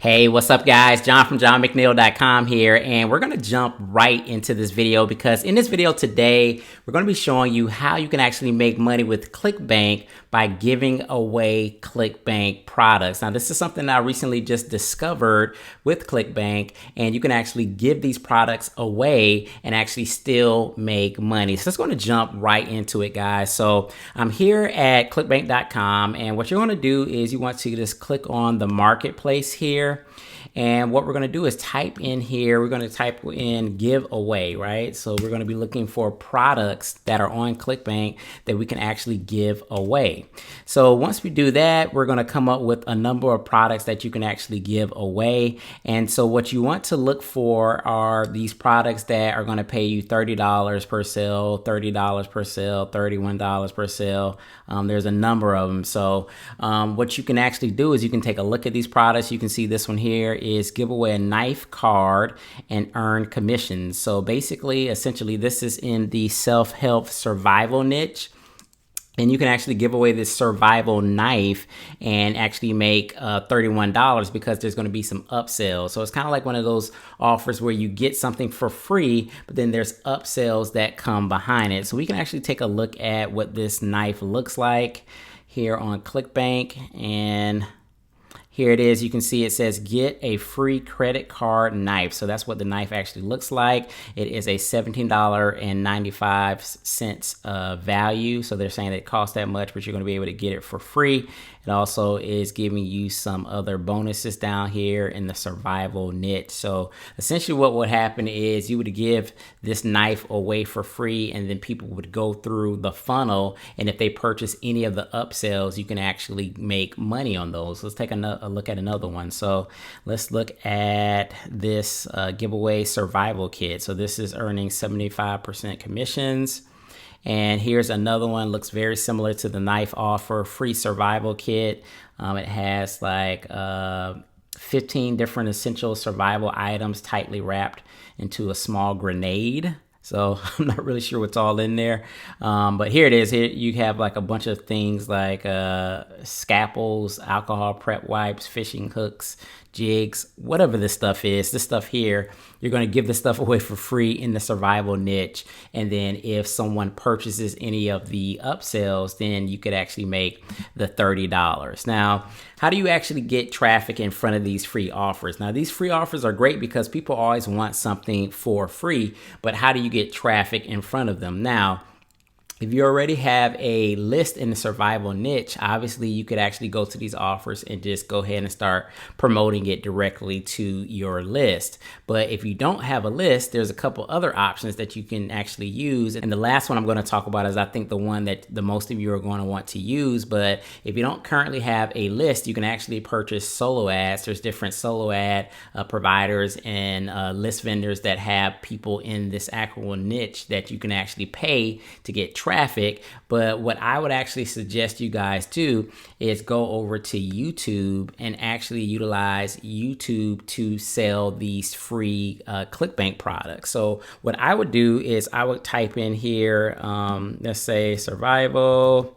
Hey, what's up guys? John from johnmcneil.com here, and we're going to jump right into this video because in this video today, we're going to be showing you how you can actually make money with Clickbank by giving away Clickbank products. Now, this is something I recently just discovered with Clickbank, and you can actually give these products away and actually still make money. So let's going to jump right into it, guys. So I'm here at clickbank.com, and what you're going to do is you want to just click on the marketplace here. And what we're going to do is type in here, we're going to type in giveaway, right? So we're going to be looking for products that are on Clickbank that we can actually give away. So once we do that, we're going to come up with a number of products that you can actually give away. And so what you want to look for are these products that are going to pay you $30 per sale, $30 per sale, $31 per sale. There's a number of them. So what you can actually do is you can take a look at these products. You can see this one here is give away a knife card and earn commissions. So basically, essentially, this is in the self-help survival niche. And you can actually give away this survival knife and actually make $31 because there's going to be some upsells. So it's kind of like one of those offers where you get something for free, but then there's upsells that come behind it. So we can actually take a look at what this knife looks like here on Clickbank. And here it is. You can see it says get a free credit card knife. So that's what the knife actually looks like. It is a $17.95 value. So they're saying it costs that much, but you're going to be able to get it for free. It also is giving you some other bonuses down here in the survival niche. So essentially what would happen is you would give this knife away for free, and then people would go through the funnel. And if they purchase any of the upsells, you can actually make money on those. Let's take a look at another one. So let's look at this giveaway survival kit. So this is earning 75% commissions. And here's another one, looks very similar to the knife offer, free survival kit. It has like 15 different essential survival items tightly wrapped into a small grenade. So I'm not really sure what's all in there. But here it is. Here you have like a bunch of things like scalpels, alcohol prep wipes, fishing hooks, jigs, whatever this stuff is. This stuff here, you're going to give this stuff away for free in the survival niche. And then if someone purchases any of the upsells, then you could actually make the $30. Now, how do you actually get traffic in front of these free offers? Now, these free offers are great because people always want something for free, but how do you get traffic in front of them? Now, if you already have a list in the survival niche, obviously you could actually go to these offers and just go ahead and start promoting it directly to your list. But if you don't have a list, there's a couple other options that you can actually use. And the last one I'm going to talk about is I think the one that the most of you are going to want to use. But if you don't currently have a list, you can actually purchase solo ads. There's different solo ad providers and list vendors that have people in this actual niche that you can actually pay to get traffic. But what I would actually suggest you guys do is go over to YouTube and actually utilize YouTube to sell these free Clickbank products. So what I would do is I would type in here, let's say survivalist,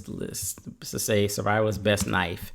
let's say survivalist best knife.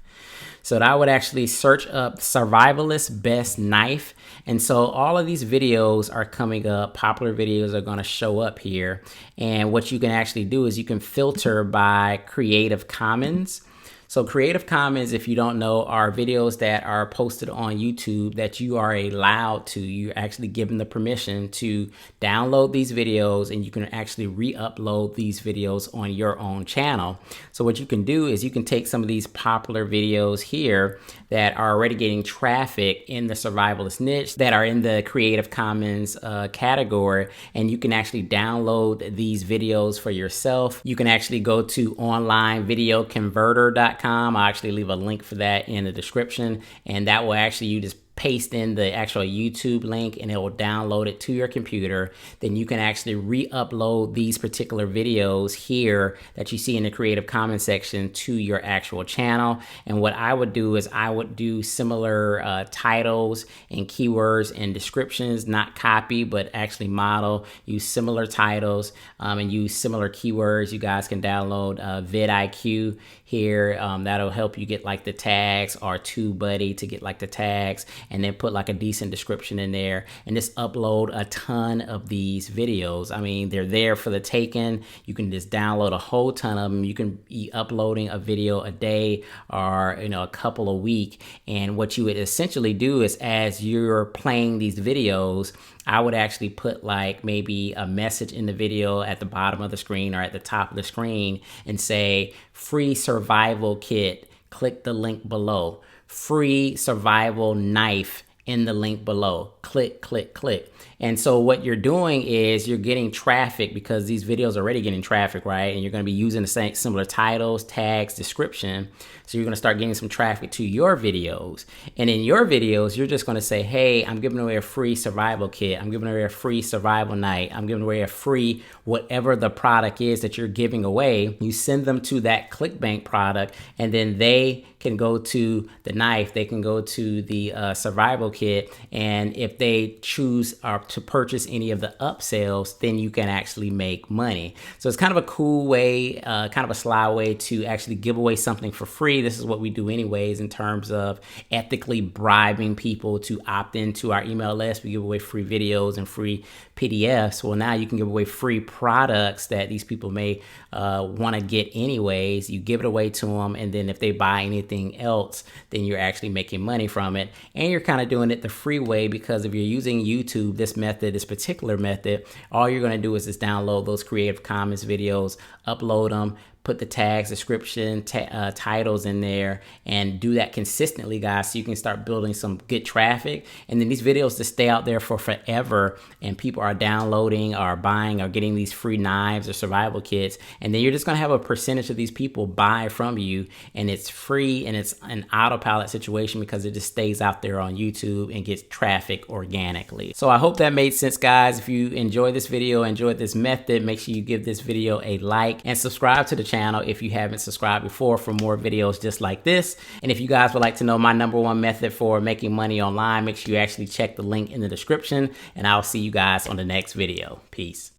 So that I would actually search up survivalist best knife. And so all of these videos are coming up. Popular videos are going to show up here. And what you can actually do is you can filter by Creative Commons. So Creative Commons, if you don't know, are videos that are posted on YouTube that you are allowed to. You're actually given the permission to download these videos, and you can actually re-upload these videos on your own channel. So what you can do is you can take some of these popular videos here that are already getting traffic in the survivalist niche that are in the Creative Commons category, and you can actually download these videos for yourself. You can actually go to onlinevideoconverter.com. I'll actually leave a link for that in the description, and that will actually you just paste in the actual YouTube link and it will download it to your computer. Then you can actually re-upload these particular videos here that you see in the Creative Commons section to your actual channel. And what I would do is I would do similar titles and keywords and descriptions, not copy, but actually model, use similar titles and use similar keywords. You guys can download vidIQ here. That'll help you get like the tags, or TubeBuddy to get like the tags, and then put like a decent description in there and just upload a ton of these videos. I mean, they're there for the taking. You can just download a whole ton of them. You can be uploading a video a day or, a couple a week. And what you would essentially do is, as you're playing these videos, I would actually put like maybe a message in the video at the bottom of the screen or at the top of the screen and say, free survival kit, click the link below. Free survival knife in the link below. Click, click, click. And so what you're doing is you're getting traffic, because these videos are already getting traffic, right? And you're going to be using the same similar titles, tags, description. So you're going to start getting some traffic to your videos. And in your videos, you're just going to say, hey, I'm giving away a free survival kit. I'm giving away a free survival night. I'm giving away a free whatever the product is that you're giving away. You send them to that Clickbank product, and then they can go to the knife. They can go to the survival kit. And if they choose to purchase any of the upsells, then you can actually make money. So it's kind of a cool way, kind of a sly way to actually give away something for free. This is what we do anyways in terms of ethically bribing people to opt into our email list. We give away free videos and free PDFs. Well, now you can give away free products that these people may want to get anyways. You give it away to them, and then if they buy anything else, then you're actually making money from it. And you're kind of doing it the free way, because if you're using YouTube, this particular method, all you're going to do is just download those Creative Commons videos, upload them, put the tags, description, titles in there, and do that consistently, guys, so you can start building some good traffic. And then these videos just stay out there for forever, and people are downloading or buying or getting these free knives or survival kits. And then you're just gonna have a percentage of these people buy from you, and it's free, and it's an autopilot situation because it just stays out there on YouTube and gets traffic organically. So I hope that made sense, guys. If you enjoyed this video, enjoyed this method, make sure you give this video a like and subscribe to the channel if you haven't subscribed before for more videos just like this. And if you guys would like to know my #1 method for making money online, make sure you actually check the link in the description, and I'll see you guys on the next video. Peace.